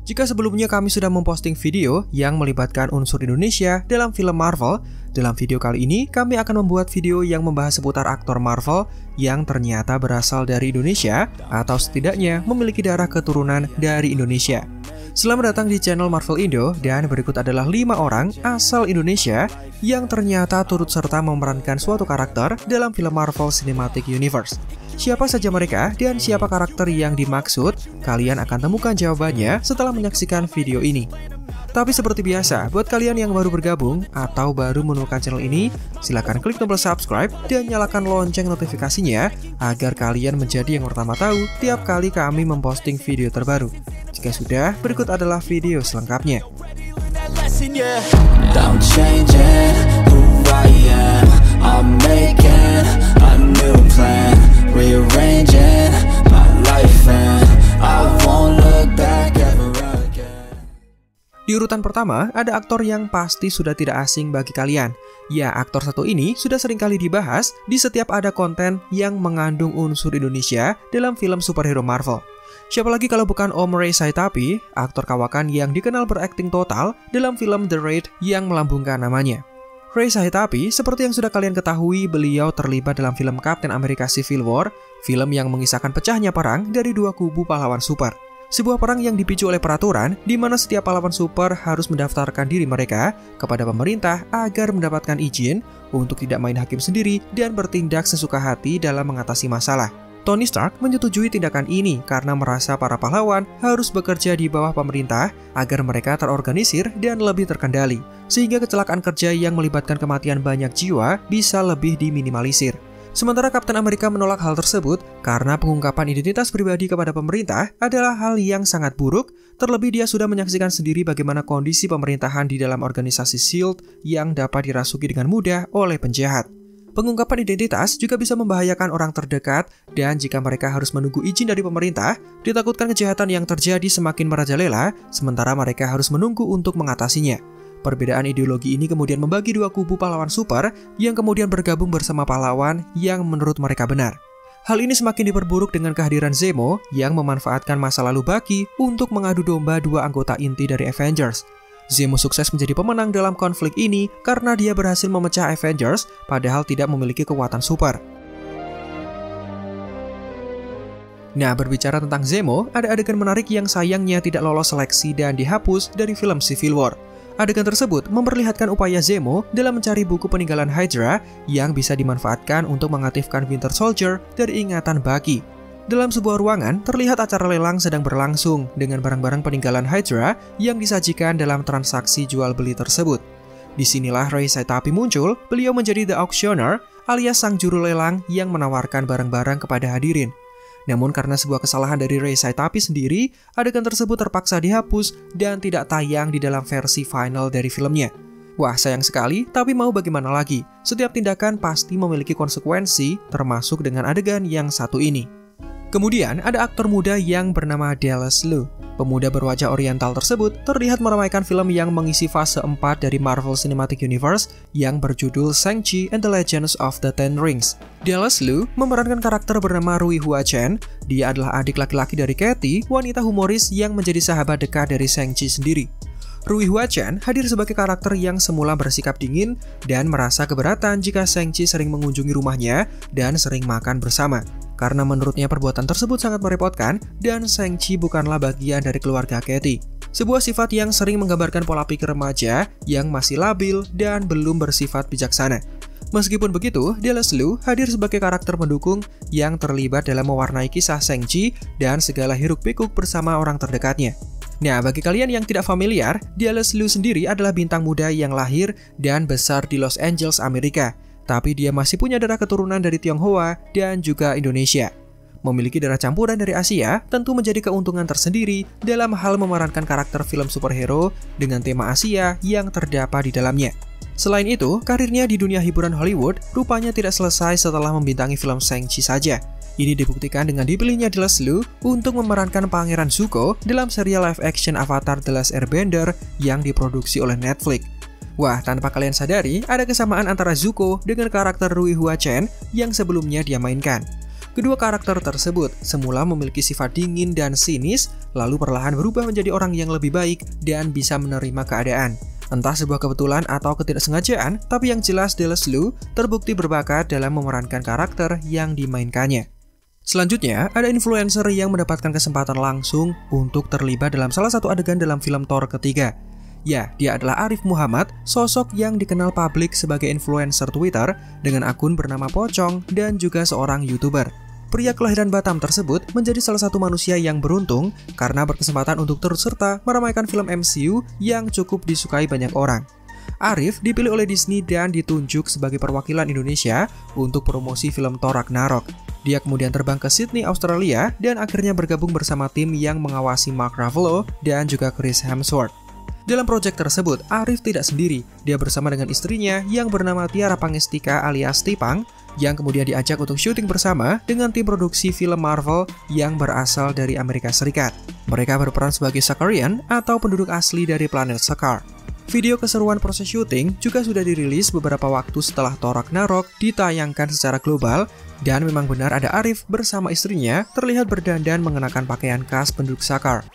Jika sebelumnya kami sudah memposting video yang melibatkan unsur Indonesia dalam film Marvel, dalam video kali ini kami akan membuat video yang membahas seputar aktor Marvel yang ternyata berasal dari Indonesia atau setidaknya memiliki darah keturunan dari Indonesia. Selamat datang di channel Marvel Indo, dan berikut adalah 5 orang asal Indonesia yang ternyata turut serta memerankan suatu karakter dalam film Marvel Cinematic Universe. Siapa saja mereka dan siapa karakter yang dimaksud? Kalian akan temukan jawabannya setelah menyaksikan video ini. Tapi seperti biasa, buat kalian yang baru bergabung atau baru menemukan channel ini, silahkan klik tombol subscribe dan nyalakan lonceng notifikasinya agar kalian menjadi yang pertama tahu tiap kali kami memposting video terbaru. Jika sudah, berikut adalah video selengkapnya. Di urutan pertama, ada aktor yang pasti sudah tidak asing bagi kalian. Ya, aktor satu ini sudah sering kali dibahas di setiap ada konten yang mengandung unsur Indonesia dalam film superhero Marvel. Siapa lagi kalau bukan Om Ray Saitapi, aktor kawakan yang dikenal berakting total dalam film The Raid yang melambungkan namanya. Ray Saitapi, seperti yang sudah kalian ketahui, beliau terlibat dalam film Captain America Civil War, film yang mengisahkan pecahnya perang dari dua kubu pahlawan super. Sebuah perang yang dipicu oleh peraturan di mana setiap pahlawan super harus mendaftarkan diri mereka kepada pemerintah agar mendapatkan izin untuk tidak main hakim sendiri dan bertindak sesuka hati dalam mengatasi masalah. Tony Stark menyetujui tindakan ini karena merasa para pahlawan harus bekerja di bawah pemerintah agar mereka terorganisir dan lebih terkendali, sehingga kecelakaan kerja yang melibatkan kematian banyak jiwa bisa lebih diminimalisir. Sementara Kapten Amerika menolak hal tersebut karena pengungkapan identitas pribadi kepada pemerintah adalah hal yang sangat buruk, terlebih dia sudah menyaksikan sendiri bagaimana kondisi pemerintahan di dalam organisasi SHIELD yang dapat dirasuki dengan mudah oleh penjahat. Pengungkapan identitas juga bisa membahayakan orang terdekat, dan jika mereka harus menunggu izin dari pemerintah, ditakutkan kejahatan yang terjadi semakin merajalela, sementara mereka harus menunggu untuk mengatasinya. Perbedaan ideologi ini kemudian membagi dua kubu pahlawan super yang kemudian bergabung bersama pahlawan yang menurut mereka benar. Hal ini semakin diperburuk dengan kehadiran Zemo yang memanfaatkan masa lalu Bucky untuk mengadu domba dua anggota inti dari Avengers. Zemo sukses menjadi pemenang dalam konflik ini karena dia berhasil memecah Avengers padahal tidak memiliki kekuatan super. Nah, berbicara tentang Zemo, ada adegan menarik yang sayangnya tidak lolos seleksi dan dihapus dari film Civil War. Adegan tersebut memperlihatkan upaya Zemo dalam mencari buku peninggalan Hydra yang bisa dimanfaatkan untuk mengaktifkan Winter Soldier dari ingatan Bucky. Dalam sebuah ruangan, terlihat acara lelang sedang berlangsung dengan barang-barang peninggalan Hydra yang disajikan dalam transaksi jual-beli tersebut. Disinilah Ray Saitapi muncul, beliau menjadi The Auctioneer alias sang juru lelang yang menawarkan barang-barang kepada hadirin. Namun karena sebuah kesalahan dari Ray Saitapi sendiri, adegan tersebut terpaksa dihapus dan tidak tayang di dalam versi final dari filmnya. Wah, sayang sekali, tapi mau bagaimana lagi? Setiap tindakan pasti memiliki konsekuensi, termasuk dengan adegan yang satu ini. Kemudian ada aktor muda yang bernama Dallas Liu. Pemuda berwajah oriental tersebut terlihat meramaikan film yang mengisi fase 4 dari Marvel Cinematic Universe yang berjudul Shang-Chi and the Legends of the Ten Rings. Dallas Liu memerankan karakter bernama Rui Hua Chen. Dia adalah adik laki-laki dari Katie, wanita humoris yang menjadi sahabat dekat dari Shang-Chi sendiri. Rui Hua Chen hadir sebagai karakter yang semula bersikap dingin dan merasa keberatan jika Shang-Chi sering mengunjungi rumahnya dan sering makan bersama. Karena menurutnya perbuatan tersebut sangat merepotkan dan Shang-Chi bukanlah bagian dari keluarga Katie. Sebuah sifat yang sering menggambarkan pola pikir remaja yang masih labil dan belum bersifat bijaksana. Meskipun begitu, Dallas Liu hadir sebagai karakter pendukung yang terlibat dalam mewarnai kisah Shang-Chi dan segala hiruk-pikuk bersama orang terdekatnya. Nah, bagi kalian yang tidak familiar, Dallas Liu sendiri adalah bintang muda yang lahir dan besar di Los Angeles, Amerika. Tapi dia masih punya darah keturunan dari Tionghoa dan juga Indonesia. Memiliki darah campuran dari Asia tentu menjadi keuntungan tersendiri dalam hal memerankan karakter film superhero dengan tema Asia yang terdapat di dalamnya. Selain itu, karirnya di dunia hiburan Hollywood rupanya tidak selesai setelah membintangi film Shang-Chi saja. Ini dibuktikan dengan dipilihnya Dallas Liu untuk memerankan Pangeran Zuko dalam serial live action Avatar The Last Airbender yang diproduksi oleh Netflix. Wah, tanpa kalian sadari, ada kesamaan antara Zuko dengan karakter Rui Hua Chen yang sebelumnya dia mainkan. Kedua karakter tersebut semula memiliki sifat dingin dan sinis, lalu perlahan berubah menjadi orang yang lebih baik dan bisa menerima keadaan. Entah sebuah kebetulan atau ketidaksengajaan, tapi yang jelas Dallas Liu terbukti berbakat dalam memerankan karakter yang dimainkannya. Selanjutnya, ada influencer yang mendapatkan kesempatan langsung untuk terlibat dalam salah satu adegan dalam film Thor ketiga. Ya, dia adalah Arif Muhammad, sosok yang dikenal publik sebagai influencer Twitter dengan akun bernama Pocong dan juga seorang YouTuber. Pria kelahiran Batam tersebut menjadi salah satu manusia yang beruntung karena berkesempatan untuk turut serta meramaikan film MCU yang cukup disukai banyak orang. Arif dipilih oleh Disney dan ditunjuk sebagai perwakilan Indonesia untuk promosi film Thor Ragnarok. Dia kemudian terbang ke Sydney, Australia dan akhirnya bergabung bersama tim yang mengawasi Mark Ruffalo dan juga Chris Hemsworth. Dalam proyek tersebut, Arif tidak sendiri. Dia bersama dengan istrinya yang bernama Tiara Pangestika alias Tipang, yang kemudian diajak untuk syuting bersama dengan tim produksi film Marvel yang berasal dari Amerika Serikat. Mereka berperan sebagai Sakarian atau penduduk asli dari planet Sakaar. Video keseruan proses syuting juga sudah dirilis beberapa waktu setelah Thor Ragnarok ditayangkan secara global, dan memang benar ada Arif bersama istrinya terlihat berdandan mengenakan pakaian khas penduduk Sakaar.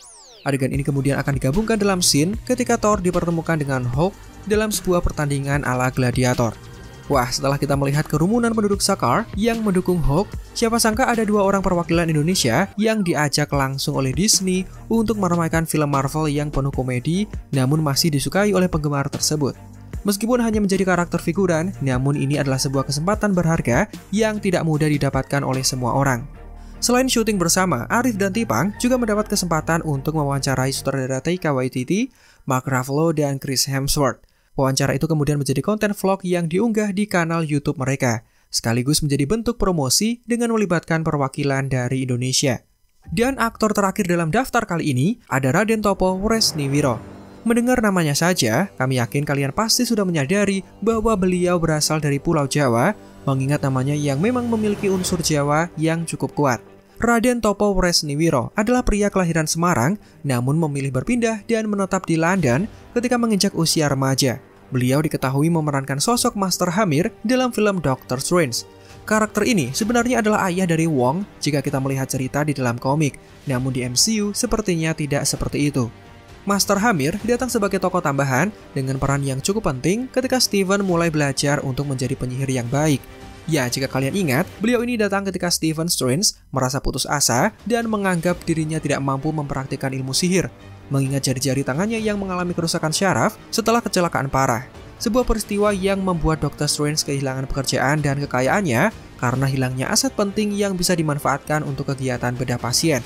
Adegan ini kemudian akan digabungkan dalam scene ketika Thor dipertemukan dengan Hulk dalam sebuah pertandingan ala gladiator. Wah, setelah kita melihat kerumunan penduduk Sakaar yang mendukung Hulk, siapa sangka ada dua orang perwakilan Indonesia yang diajak langsung oleh Disney untuk meramaikan film Marvel yang penuh komedi namun masih disukai oleh penggemar tersebut. Meskipun hanya menjadi karakter figuran, namun ini adalah sebuah kesempatan berharga yang tidak mudah didapatkan oleh semua orang. Selain syuting bersama, Arif dan Tipang juga mendapat kesempatan untuk mewawancarai sutradara Taika Waititi, Mark Ruffalo, dan Chris Hemsworth. Wawancara itu kemudian menjadi konten vlog yang diunggah di kanal YouTube mereka, sekaligus menjadi bentuk promosi dengan melibatkan perwakilan dari Indonesia. Dan aktor terakhir dalam daftar kali ini ada Raden Toppo Wresniwiro. Mendengar namanya saja, kami yakin kalian pasti sudah menyadari bahwa beliau berasal dari Pulau Jawa, mengingat namanya yang memang memiliki unsur Jawa yang cukup kuat. Raden Toppo Wresniwiro adalah pria kelahiran Semarang, namun memilih berpindah dan menetap di London ketika menginjak usia remaja. Beliau diketahui memerankan sosok Master Hamir dalam film Doctor Strange. Karakter ini sebenarnya adalah ayah dari Wong jika kita melihat cerita di dalam komik, namun di MCU sepertinya tidak seperti itu. Master Hamir datang sebagai tokoh tambahan dengan peran yang cukup penting ketika Steven mulai belajar untuk menjadi penyihir yang baik. Ya, jika kalian ingat, beliau ini datang ketika Stephen Strange merasa putus asa dan menganggap dirinya tidak mampu mempraktikkan ilmu sihir, mengingat jari-jari tangannya yang mengalami kerusakan syaraf setelah kecelakaan parah. Sebuah peristiwa yang membuat Dr. Strange kehilangan pekerjaan dan kekayaannya karena hilangnya aset penting yang bisa dimanfaatkan untuk kegiatan bedah pasien.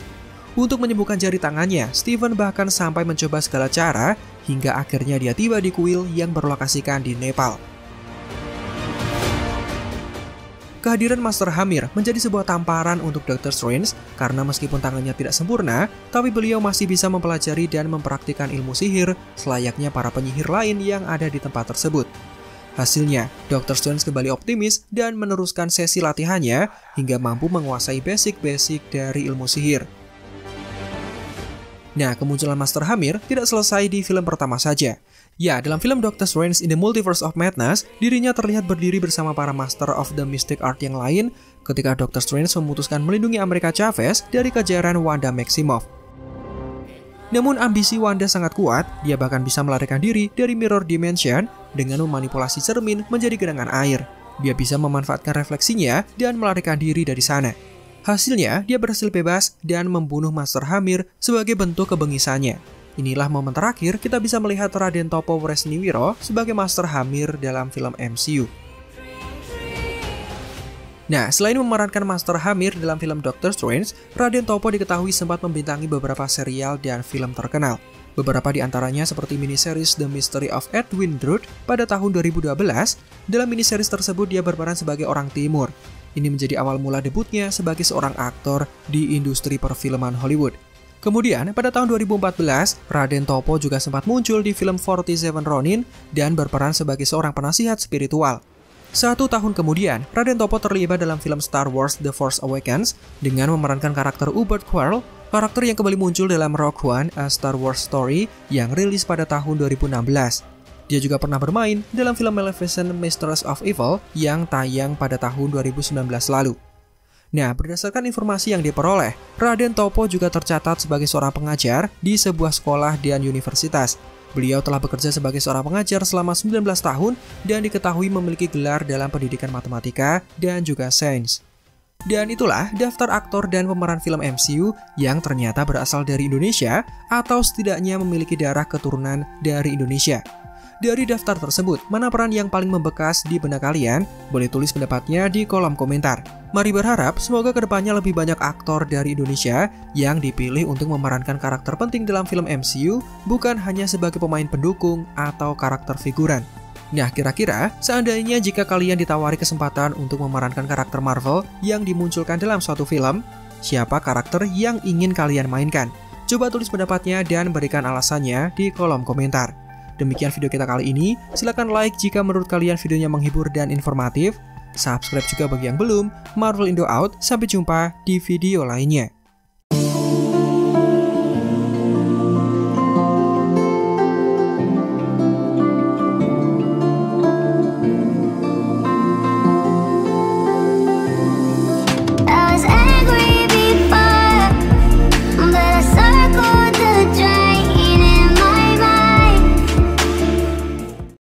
Untuk menyembuhkan jari tangannya, Stephen bahkan sampai mencoba segala cara hingga akhirnya dia tiba di kuil yang berlokasikan di Nepal. Kehadiran Master Hamir menjadi sebuah tamparan untuk Dr. Strange karena meskipun tangannya tidak sempurna, tapi beliau masih bisa mempelajari dan mempraktikkan ilmu sihir selayaknya para penyihir lain yang ada di tempat tersebut. Hasilnya, Dr. Strange kembali optimis dan meneruskan sesi latihannya hingga mampu menguasai basic-basic dari ilmu sihir. Nah, kemunculan Master Hamir tidak selesai di film pertama saja. Ya, dalam film Doctor Strange in the Multiverse of Madness, dirinya terlihat berdiri bersama para Master of the Mystic Art yang lain ketika Doctor Strange memutuskan melindungi America Chavez dari kejaran Wanda Maximoff. Namun ambisi Wanda sangat kuat, dia bahkan bisa melarikan diri dari Mirror Dimension dengan memanipulasi cermin menjadi genangan air. Dia bisa memanfaatkan refleksinya dan melarikan diri dari sana. Hasilnya, dia berhasil bebas dan membunuh Master Hamir sebagai bentuk kebengisannya. Inilah momen terakhir kita bisa melihat Raden Toppo Wresniwiro sebagai Master Hamir dalam film MCU. Nah, selain memerankan Master Hamir dalam film Doctor Strange, Raden Toppo diketahui sempat membintangi beberapa serial dan film terkenal. Beberapa di antaranya seperti miniseries The Mystery of Edwin Drood pada tahun 2012. Dalam miniseries tersebut dia berperan sebagai orang Timur. Ini menjadi awal mula debutnya sebagai seorang aktor di industri perfilman Hollywood. Kemudian, pada tahun 2014, Raden Toppo juga sempat muncul di film 47 Ronin dan berperan sebagai seorang penasihat spiritual. 1 tahun kemudian, Raden Toppo terlibat dalam film Star Wars The Force Awakens dengan memerankan karakter Hubert Quarl, karakter yang kembali muncul dalam Rogue One, A Star Wars Story yang rilis pada tahun 2016. Dia juga pernah bermain dalam film Maleficent Mistress of Evil yang tayang pada tahun 2019 lalu. Nah, berdasarkan informasi yang diperoleh, Raden Topo juga tercatat sebagai seorang pengajar di sebuah sekolah dan universitas. Beliau telah bekerja sebagai seorang pengajar selama 19 tahun dan diketahui memiliki gelar dalam pendidikan matematika dan juga sains. Dan itulah daftar aktor dan pemeran film MCU yang ternyata berasal dari Indonesia atau setidaknya memiliki darah keturunan dari Indonesia. Dari daftar tersebut, mana peran yang paling membekas di benak kalian? Boleh tulis pendapatnya di kolom komentar. Mari berharap semoga kedepannya lebih banyak aktor dari Indonesia yang dipilih untuk memerankan karakter penting dalam film MCU, bukan hanya sebagai pemain pendukung atau karakter figuran. Nah, kira-kira seandainya jika kalian ditawari kesempatan untuk memerankan karakter Marvel yang dimunculkan dalam suatu film, siapa karakter yang ingin kalian mainkan? Coba tulis pendapatnya dan berikan alasannya di kolom komentar. Demikian video kita kali ini, silahkan like jika menurut kalian videonya menghibur dan informatif. Subscribe juga bagi yang belum. Marvel Indo out, sampai jumpa di video lainnya.